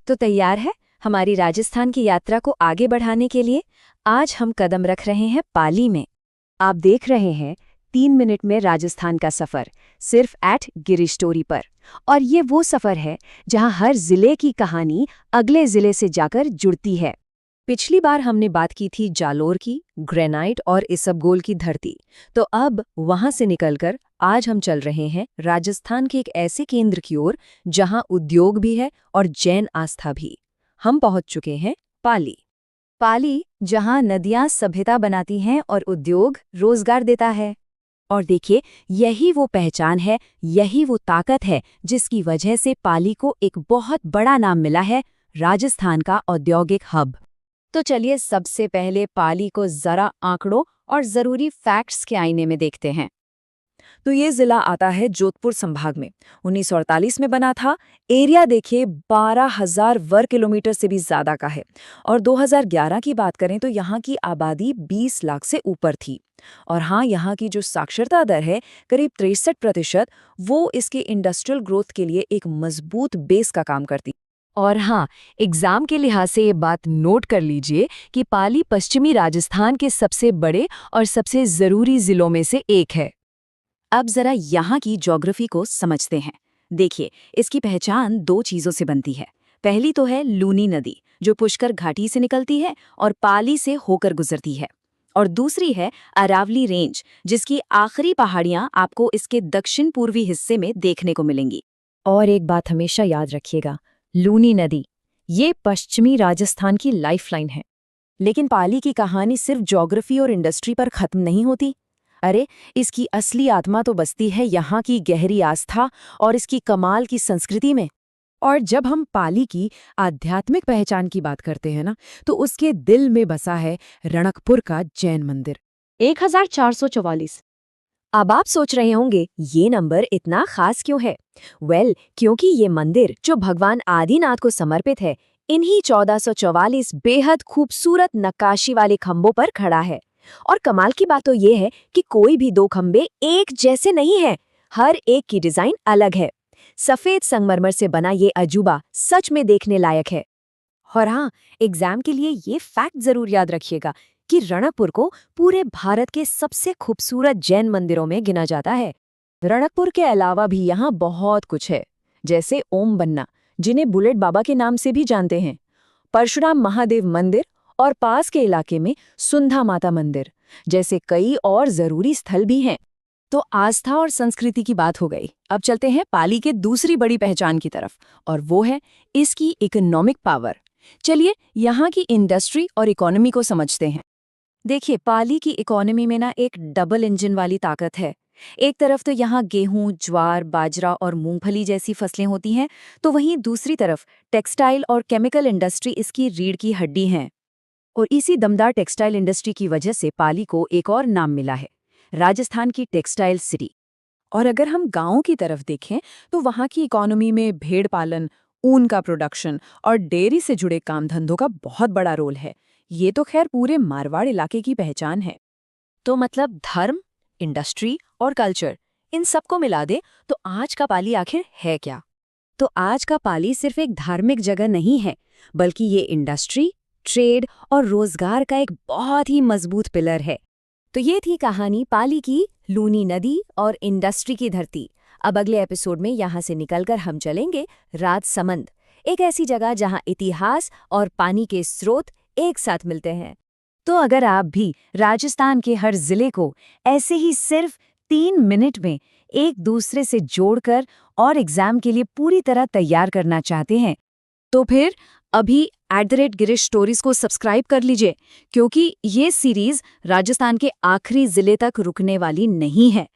तो तैयार है हमारी राजस्थान की यात्रा को आगे बढ़ाने के लिए? आज हम कदम रख रहे हैं पाली में। आप देख रहे हैं 3 मिनट में राजस्थान का सफर, सिर्फ गिरीश स्टोरी पर। और ये वो सफर है जहां हर जिले की कहानी अगले जिले से जाकर जुड़ती है। पिछली बार हमने बात की थी जालोर की, ग्रेनाइट और इसबगोल की धरती। तो अब वहां से निकलकर आज हम चल रहे हैं राजस्थान के एक ऐसे केंद्र की ओर जहां उद्योग भी है और जैन आस्था भी। हम पहुंच चुके हैं पाली। पाली, जहां नदियां सभ्यता बनाती हैं और उद्योग रोजगार देता है। और देखिए, यही वो पहचान है, यही वो ताकत है जिसकी वजह से पाली को एक बहुत बड़ा नाम मिला है, राजस्थान का औद्योगिक हब। तो चलिए सबसे पहले पाली को जरा आंकड़ों और जरूरी फैक्ट्स के आईने में देखते हैं। तो ये जिला आता है जोधपुर संभाग में। 1948 में बना था। एरिया देखिए 12,000 वर्ग किलोमीटर से भी ज्यादा का है। और 2011 की बात करें तो यहाँ की आबादी 20 लाख से ऊपर थी। और हाँ, यहाँ की जो साक्षरता दर है करीब 63%, वो इसके इंडस्ट्रियल ग्रोथ के लिए एक मजबूत बेस का काम करती। और हाँ, एग्जाम के लिहाज से ये बात नोट कर लीजिए कि पाली पश्चिमी राजस्थान के सबसे बड़े और सबसे जरूरी जिलों में से एक है। अब जरा यहाँ की ज्योग्राफी को समझते हैं। देखिए, इसकी पहचान 2 चीजों से बनती है। पहली तो है लूनी नदी, जो पुष्कर घाटी से निकलती है और पाली से होकर गुजरती है। और दूसरी है अरावली रेंज, जिसकी आखिरी पहाड़ियां आपको इसके दक्षिण पूर्वी हिस्से में देखने को मिलेंगी। और एक बात हमेशा याद रखिएगा, लूनी नदी ये पश्चिमी राजस्थान की लाइफलाइन है। लेकिन पाली की कहानी सिर्फ ज्योग्राफी और इंडस्ट्री पर खत्म नहीं होती। अरे, इसकी असली आत्मा तो बसती है यहाँ की गहरी आस्था और इसकी कमाल की संस्कृति में। और जब हम पाली की आध्यात्मिक पहचान की बात करते हैं ना, तो उसके दिल में बसा है रणकपुर का जैन मंदिर। 1444। अब आप सोच रहे होंगे ये नंबर इतना खास क्यों है? क्योंकि ये मंदिर जो भगवान आदिनाथ को समर्पित है, इन्हीं 1444 बेहद खूबसूरत नक्काशी वाले खंभों पर खड़ा है। और कमाल की बात तो ये है कि कोई भी 2 खंभे एक जैसे नहीं हैं, हर एक की डिजाइन अलग है। सफेद संगमरमर से बना ये अजूबा सच में देखने लायक है। और हाँ, एग्जाम के लिए ये फैक्ट जरूर याद रखिएगा कि रणकपुर को पूरे भारत के सबसे खूबसूरत जैन मंदिरों में गिना जाता है। रणकपुर के अलावा भी यहाँ बहुत कुछ है, जैसे ओम बन्ना, जिन्हें बुलेट बाबा के नाम से भी जानते हैं, परशुराम महादेव मंदिर और पास के इलाके में सुंधा माता मंदिर जैसे कई और जरूरी स्थल भी हैं। तो आस्था और संस्कृति की बात हो गई। अब चलते हैं पाली के दूसरी बड़ी पहचान की तरफ, और वो है इसकी इकोनॉमिक पावर। चलिए यहाँ की इंडस्ट्री और इकोनॉमी को समझते हैं। देखिए, पाली की इकोनॉमी में ना एक डबल इंजन वाली ताकत है। एक तरफ तो यहाँ गेहूं, ज्वार, बाजरा और मूंगफली जैसी फसलें होती हैं, तो वहीं दूसरी तरफ टेक्सटाइल और केमिकल इंडस्ट्री इसकी रीढ़ की हड्डी हैं। और इसी दमदार टेक्सटाइल इंडस्ट्री की वजह से पाली को एक और नाम मिला है, राजस्थान की टेक्सटाइल सिटी। और अगर हम गांवों की तरफ देखें तो वहां की इकोनॉमी में भेड़ पालन, ऊन का प्रोडक्शन और डेयरी से जुड़े काम धंधों का बहुत बड़ा रोल है। ये तो खैर पूरे मारवाड़ इलाके की पहचान है। तो मतलब धर्म, इंडस्ट्री और कल्चर, इन सबको मिला दे तो आज का पाली आखिर है क्या? तो आज का पाली सिर्फ एक धार्मिक जगह नहीं है, बल्कि ये इंडस्ट्री, ट्रेड और रोजगार का एक बहुत ही मजबूत पिलर है। तो ये थी कहानी पाली की, लूनी नदी और इंडस्ट्री की धरती। अब अगले एपिसोड में यहाँ से निकलकर हम चलेंगे राजसमंद, एक ऐसी जगह जहाँ इतिहास और पानी के स्रोत एक साथ मिलते हैं। तो अगर आप भी राजस्थान के हर जिले को ऐसे ही सिर्फ 3 मिनट में एक दूसरे से जोड़कर और एग्जाम के लिए पूरी तरह तैयार करना चाहते हैं, तो फिर अभी @गिरीश स्टोरीज को सब्सक्राइब कर लीजिए, क्योंकि ये सीरीज राजस्थान के आखिरी जिले तक रुकने वाली नहीं है।